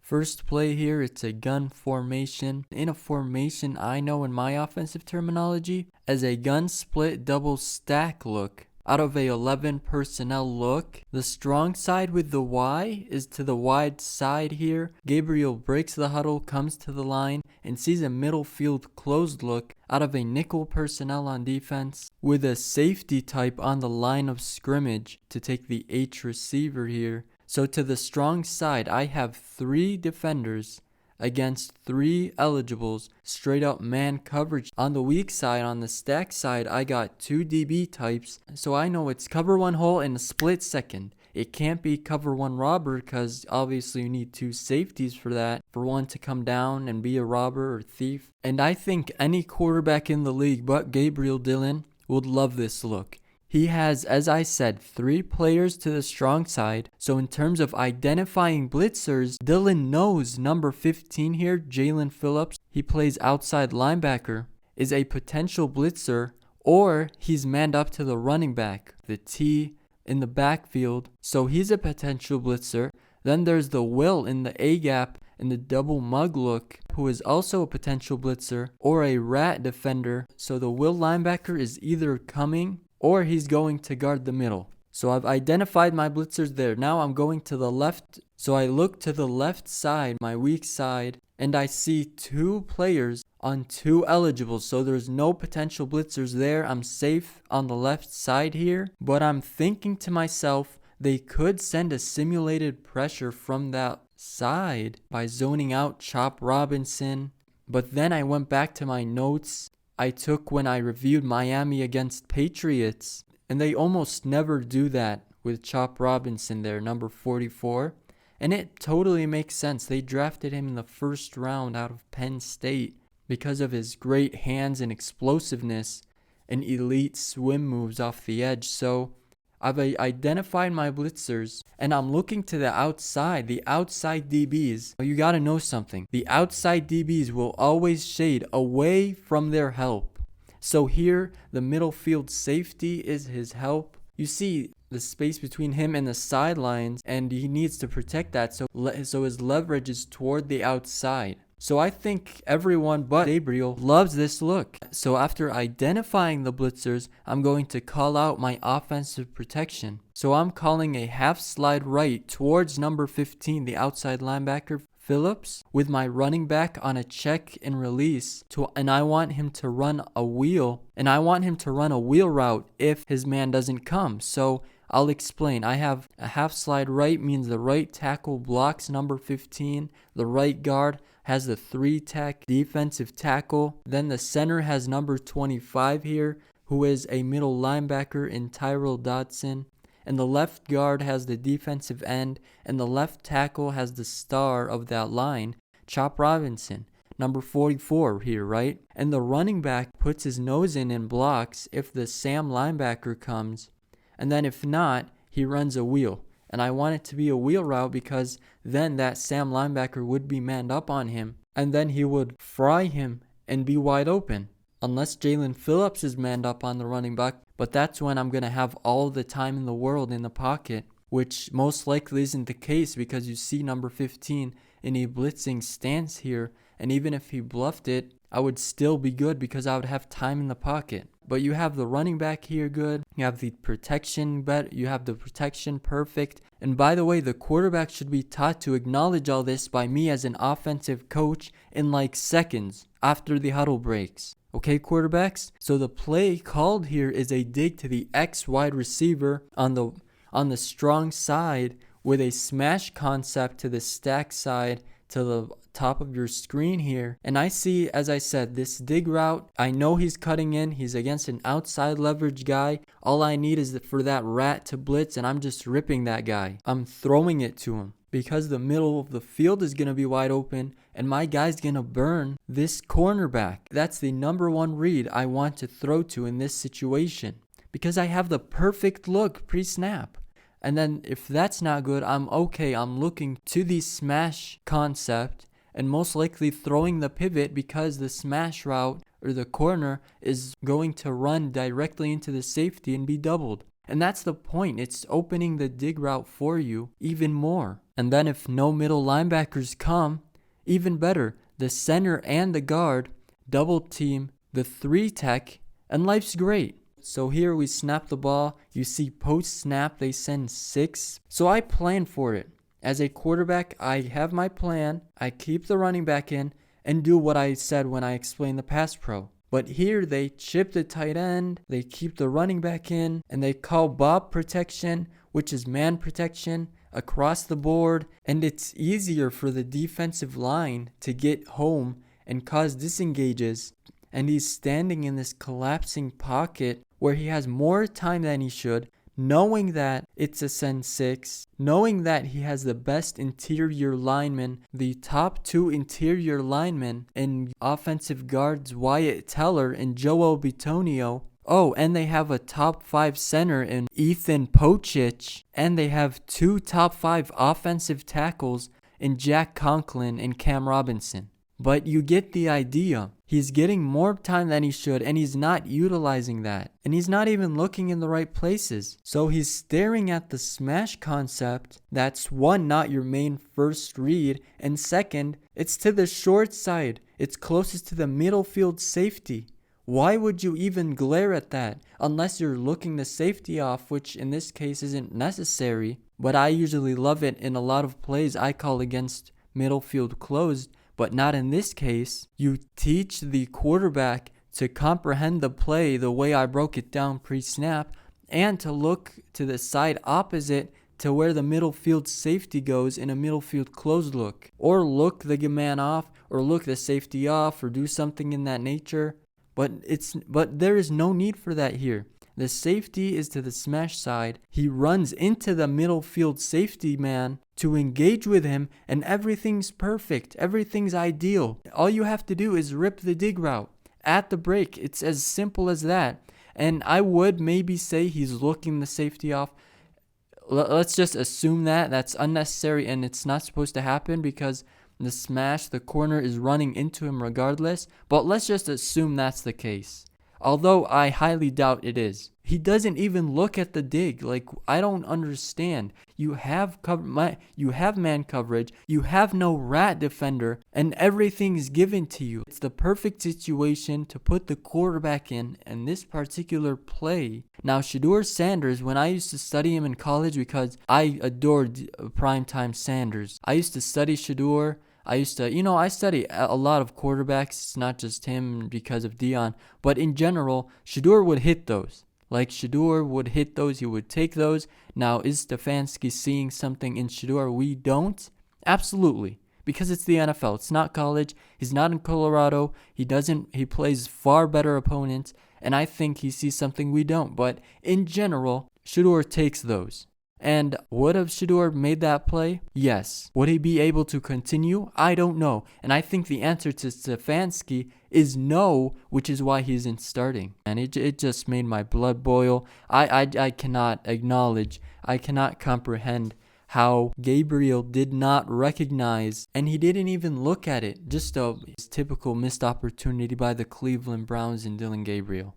First play here, it's a gun formation. In a formation, I know in my offensive terminology as a gun split double stack look. Out of a 11 personnel look, the strong side with the Y is to the wide side here. Gabriel breaks the huddle, comes to the line, and sees a middle field closed look out of a nickel personnel on defense with a safety type on the line of scrimmage to take the H receiver here. So to the strong side, I have 3 defenders against 3 eligibles, straight up man coverage. On the weak side, on the stack side, I got 2 DB types, so I know it's cover 1 hole in a split second. It can't be cover 1 robber because obviously you need 2 safeties for that, for one to come down and be a robber or thief. And I think any quarterback in the league but Gabriel Dillon would love this look. He has, as I said, 3 players to the strong side. So in terms of identifying blitzers, Dillon knows number 15 here, Jalen Phillips. He plays outside linebacker, is a potential blitzer, or he's manned up to the running back, the T in the backfield. So he's a potential blitzer. Then there's the Will in the A gap in the double mug look, who is also a potential blitzer or a rat defender. So the Will linebacker is either coming or he's going to guard the middle. So I've identified my blitzers there. Now I'm going to the left. So I look to the left side, my weak side, and I see 2 players on 2 eligibles. So there's no potential blitzers there. I'm safe on the left side here. But I'm thinking to myself, they could send a simulated pressure from that side by zoning out Chop Robinson. But then I went back to my notes I took when I reviewed Miami against Patriots, and they almost never do that with Chop Robinson there, number 44, and it totally makes sense. They drafted him in the first round out of Penn State because of his great hands and explosiveness and elite swim moves off the edge. So I've identified my blitzers, and I'm looking to the outside DBs. You gotta know something. The outside DBs will always shade away from their help. So here, the middle field safety is his help. You see the space between him and the sidelines, and he needs to protect that, so his leverage is toward the outside. So I think everyone but Gabriel loves this look. So after identifying the blitzers, I'm going to call out my offensive protection. So I'm calling a half slide right towards number 15, the outside linebacker, Phillips, with my running back on a check and release, and I want him to run a wheel, route if his man doesn't come. So I'll explain. I have a half slide right means the right tackle blocks number 15, the right guard has the 3-tech defensive tackle. Then the center has number 25 here, who is a middle linebacker in Tyrell Dodson. And the left guard has the defensive end, and the left tackle has the star of that line, Chop Robinson, number 44 here, right? And the running back puts his nose in and blocks if the Sam linebacker comes. And then if not, he runs a wheel. And I want it to be a wheel route because then that Sam linebacker would be manned up on him. And then he would fry him and be wide open. Unless Jalen Phillips is manned up on the running back. But that's when I'm going to have all the time in the world in the pocket. Which most likely isn't the case because you see number 15 in a blitzing stance here. And even if he bluffed it, I would still be good because I would have time in the pocket. But you have the running back here good. You have the protection perfect. And by the way, the quarterback should be taught to acknowledge all this by me as an offensive coach in like seconds after the huddle breaks. Okay, quarterbacks? So the play called here is a dig to the X wide receiver on the strong side with a smash concept to the stack side to the top of your screen here. And I see, as I said, this dig route. I know he's cutting in. He's against an outside leverage guy. All I need is for that rat to blitz, and I'm just ripping that guy. I'm throwing it to him because the middle of the field is going to be wide open, and my guy's going to burn this cornerback. That's the number 1 read I want to throw to in this situation because I have the perfect look pre-snap. And then if that's not good, I'm okay. I'm looking to the smash concept and most likely throwing the pivot because the smash route or the corner is going to run directly into the safety and be doubled. And that's the point. It's opening the dig route for you even more. And then if no middle linebackers come, even better, the center and the guard double team the 3 tech, and life's great. So here we snap the ball. You see post snap, they send 6. So I plan for it. As a quarterback, I have my plan. I keep the running back in and do what I said when I explained the pass pro. But here they chip the tight end, they keep the running back in, and they call Bob protection, which is man protection, across the board. And it's easier for the defensive line to get home and cause disengages. And he's standing in this collapsing pocket where he has more time than he should, knowing that it's a send 6, knowing that he has the best interior lineman, the top 2 interior linemen in offensive guards Wyatt Teller and Joel Bitonio. Oh, and they have a top 5 center in Ethan Pocic, and they have 2 top 5 offensive tackles in Jack Conklin and Cam Robinson. But you get the idea. He's getting more time than he should, and he's not utilizing that. And he's not even looking in the right places. So he's staring at the smash concept. That's one, not your main first read. And second, it's to the short side. It's closest to the middle field safety. Why would you even glare at that? Unless you're looking the safety off, which in this case isn't necessary. But I usually love it in a lot of plays I call against middle field closed. But not in this case. You teach the quarterback to comprehend the play the way I broke it down pre-snap, and to look to the side opposite to where the middle field safety goes in a middle field closed look. Or look the man off, or look the safety off, or do something in that nature. But there is no need for that here. The safety is to the smash side. He runs into the middle field safety man to engage with him, and everything's perfect. Everything's ideal. All you have to do is rip the dig route at the break. It's as simple as that. And I would maybe say he's looking the safety off. Let's just assume that. That's unnecessary, and it's not supposed to happen because the smash, the corner is running into him regardless. But let's just assume that's the case. Although I highly doubt it is. He doesn't even look at the dig. Like, I don't understand. You have man coverage. You have no rat defender, and everything's given to you. It's the perfect situation to put the quarterback in this particular play. Now, Shedeur Sanders, when I used to study him in college, because I adored primetime Sanders, I used to study Shedeur. I study a lot of quarterbacks. It's not just him because of Dion. But in general, Shedeur would hit those. Like, Shedeur would hit those. He would take those. Now, is Stefanski seeing something in Shedeur we don't? Absolutely. Because it's the NFL. It's not college. He's not in Colorado. He plays far better opponents. And I think he sees something we don't. But in general, Shedeur takes those. And would have Shedeur made that play? Yes. Would he be able to continue? I don't know. And I think the answer to Stefanski is no, which is why he isn't starting. And it just made my blood boil. I cannot comprehend how Gabriel did not recognize, and he didn't even look at it. Just a typical missed opportunity by the Cleveland Browns and Dillon Gabriel.